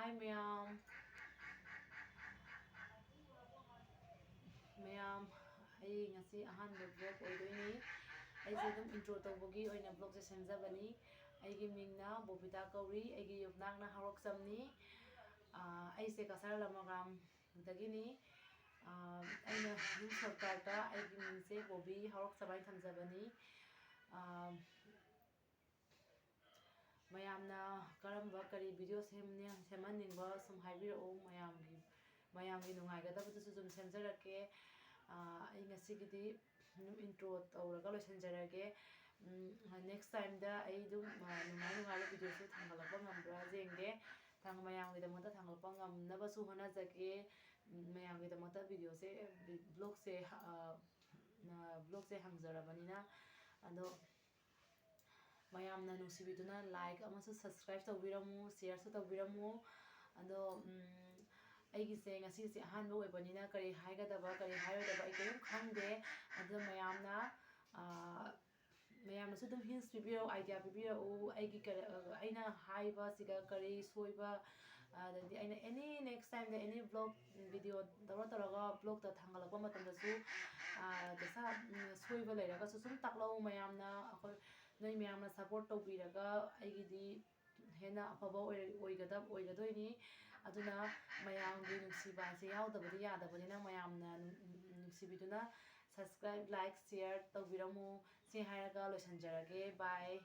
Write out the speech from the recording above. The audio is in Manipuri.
Hi ma'am. Ma'am, I ngasi ahanba vlog oidoini. Aise dum intro tawbagi oina vlog se semjabani. Aigi mingna Bobita Kauri, aigi yumnakna Haroksamni. Aise Kasar Lamagam dagini. Aina yum sarkarta aigi mingse Bobi Haroksamai thamjabani. mayamna karamba kari video semhaningba sum haibirao mayamgi nungaigadabadu sum semjarake ai ngasigidi intro tawraga loisanjarage next time da ai dum nungai video su thangalakpa ngambra jenge mayamgidamata thangalakpa ngamnabasu honajage mayamgidamata video se vlog se hangzarabanina ado mayamna nungsibiduna like amasu subscribe tawbiramu share su tawbiramu ado aigise ngasise ahanba oibanina kari haigadaba kari hairodaba ai kayum khangde ado mayamna su dum hints pibirau idea pibirau aigi aina haiba siga kari soiba adadi aina any next time da any vlog video tawraga vlog ta thangalakpa matamdasu desa soiba leiragasu sum taklau mayamna akhoi noi mayamna support tawbiraga aigidi hena afaba oigadoini aduna mayamgi nungsiba ase yaudabadi yadabanina mayamna nungsibiduna subscribe like share tawbiramu si hairaga loisanjarage bye.